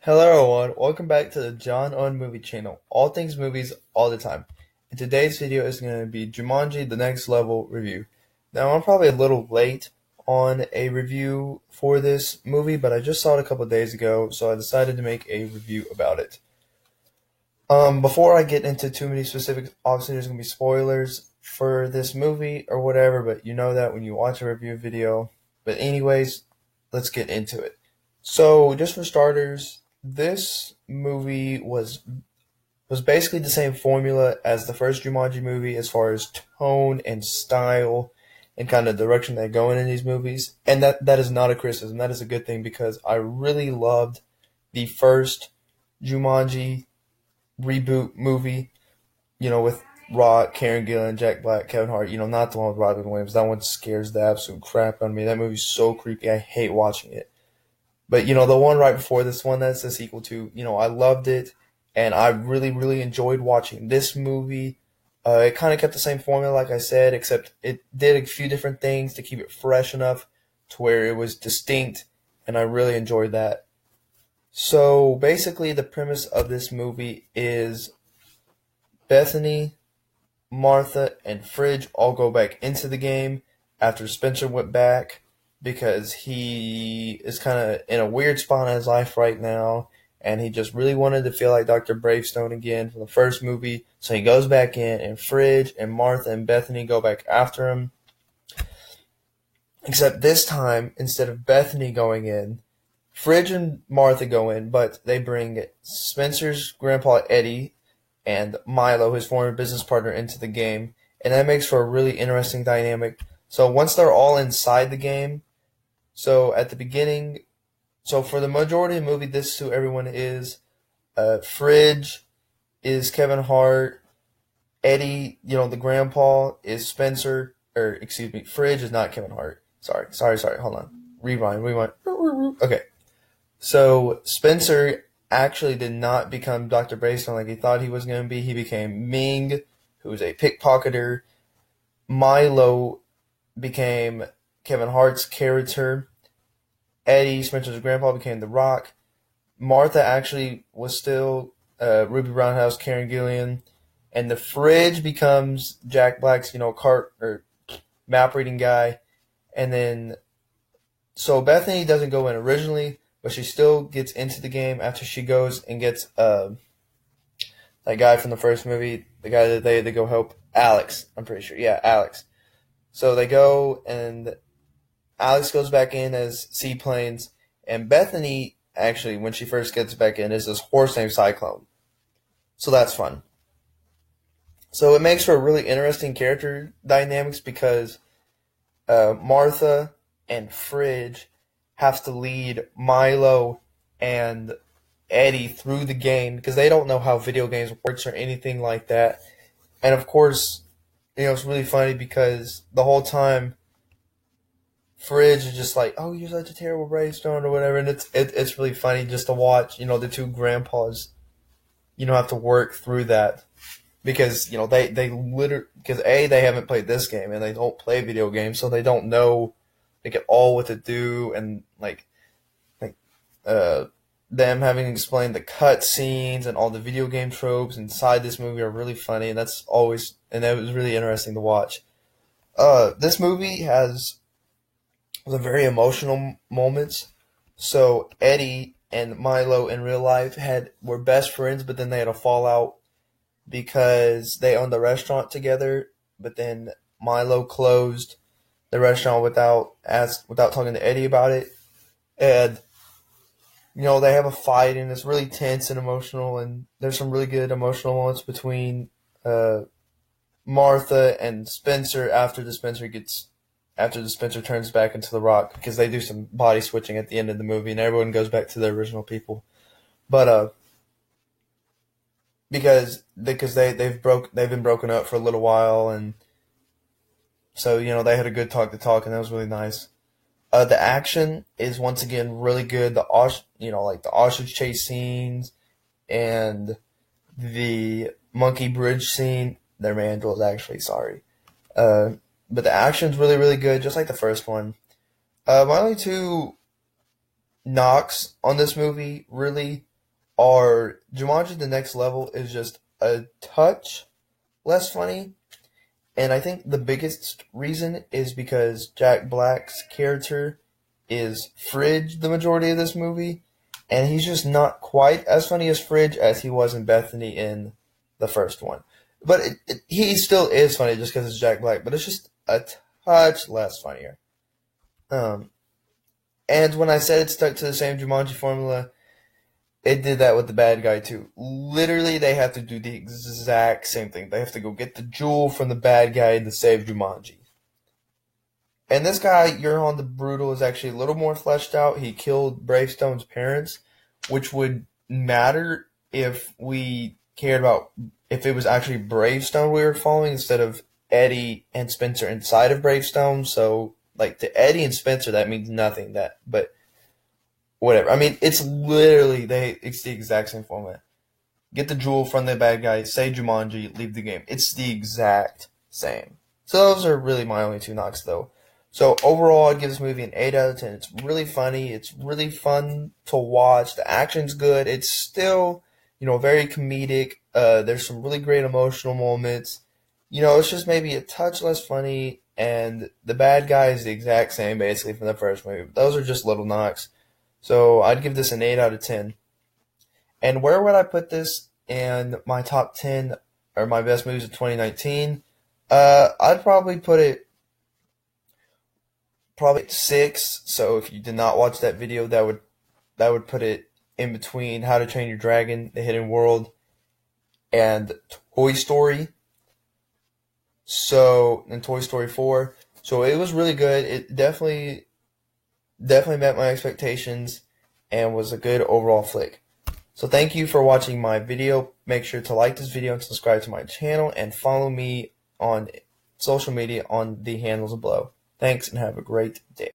Hello everyone, welcome back to the John on Movie channel. All things movies, all the time. And today's video is going to be Jumanji The Next Level review. Now I'm probably a little late on a review for this movie, but I just saw it a couple days ago, so I decided to make a review about it. Before I get into too many specifics, obviously there's going to be spoilers for this movie or whatever, but you know that when you watch a review video. But anyways, let's get into it. So just for starters, this movie was basically the same formula as the first Jumanji movie as far as tone and style and kind of direction they're going in these movies. And that is not a criticism. That is a good thing because I really loved the first Jumanji reboot movie, with Rock, Karen Gillan, Jack Black, Kevin Hart, not the one with Robin Williams. That one scares the absolute crap out of me. That movie's so creepy. I hate watching it. But the one right before this one that's the sequel to, I loved it, and I really, really enjoyed watching this movie. It kind of kept the same formula, like I said, except it did a few different things to keep it fresh enough to where it was distinct, and I really enjoyed that. So basically, the premise of this movie is Bethany, Martha, and Fridge all go back into the game after Spencer went back because he is kind of in a weird spot in his life right now, and he just really wanted to feel like Dr. Bravestone again from the first movie. So he goes back in, and Fridge and Martha and Bethany go back after him. Except this time, instead of Bethany going in, Fridge and Martha go in, but they bring Spencer's grandpa Eddie and Milo, his former business partner, into the game, and that makes for a really interesting dynamic. So once they're all inside the game, so at the beginning, so for the majority of the movie, this is who everyone is. Fridge is Kevin Hart. Eddie, the grandpa, is Spencer, or excuse me, Fridge is not Kevin Hart. Sorry, hold on. Rewind. Okay. So Spencer actually did not become Dr. Bravestone like he thought he was going to be. He became Ming, who was a pickpocketer. Milo became Kevin Hart's character. Eddie, Spencer's grandpa, became The Rock. Martha actually was still Ruby Roundhouse, Karen Gillan. And the Fridge becomes Jack Black's, cart or map reading guy. And then, so Bethany doesn't go in originally, but she still gets into the game after she goes and gets that guy from the first movie, the guy that they go help, Alex, I'm pretty sure. Yeah, Alex. So they go, and Alex goes back in as Seaplanes, and Bethany, actually, when she first gets back in, is this horse named Cyclone. So that's fun. So it makes for really interesting character dynamics because Martha and Fridge have to lead Milo and Eddie through the game because they don't know how video games works or anything like that. And of course, it's really funny because the whole time Fridge is just like, "Oh, you're such a terrible Bravestone" or whatever, and it's really funny just to watch. The two grandpas, have to work through that because they literally because they haven't played this game and they don't play video games, so they don't know like at all what to do, and like them having explained the cut scenes and all the video game tropes inside this movie are really funny, and that was really interesting to watch. This movie has some very emotional moments. So Eddie and Milo in real life were best friends, but then they had a fallout because they owned the restaurant together. But then Milo closed the restaurant without talking to Eddie about it, and they have a fight, and it's really tense and emotional. And there's some really good emotional moments between Martha and Spencer after the Spencer turns back into The Rock, because they do some body switching at the end of the movie and everyone goes back to their original people. But because they've been broken up for a little while, and so they had a good talk and that was really nice. The action is once again really good. The like the ostrich chase scenes and the monkey bridge scene. They're mandrills, actually. Sorry. But the action's really, really good, just like the first one. My only two knocks on this movie, really, are Jumanji: The Next Level is just a touch less funny, and I think the biggest reason is because Jack Black's character is Fridge the majority of this movie, and he's just not quite as funny as Fridge as he was in Bethany in the first one. But he still is funny just because it's Jack Black, but it's just a touch less funnier. Um, and when I said it stuck to the same Jumanji formula, it did that with the bad guy too. Literally, they have to do the exact same thing. They have to go get the jewel from the bad guy to save Jumanji. And this guy, Johan the Brutal, is actually a little more fleshed out. He killed Bravestone's parents, which would matter if we cared about if it was actually Bravestone we were following instead of Eddie and Spencer inside of Bravestone. So, like, to Eddie and Spencer, that means nothing. But whatever. I mean, it's literally it's the exact same format. Get the jewel from the bad guy, say Jumanji, leave the game. It's the exact same. So those are really my only two knocks, though. So overall, I'd give this movie an 8 out of 10. It's really funny. It's really fun to watch. The action's good. It's still, very comedic. There's some really great emotional moments. It's just maybe a touch less funny, and the bad guy is the exact same, basically, from the first movie. Those are just little knocks. So I'd give this an 8 out of 10. And where would I put this in my top 10 or my best movies of 2019? I'd probably put it at 6. So if you did not watch that video, that would put it in between How to Train Your Dragon, The Hidden World, and Toy Story. And Toy Story 4. So it was really good. It definitely met my expectations and was a good overall flick. So thank you for watching my video. Make sure to like this video and subscribe to my channel and follow me on social media on the handles below. Thanks and have a great day.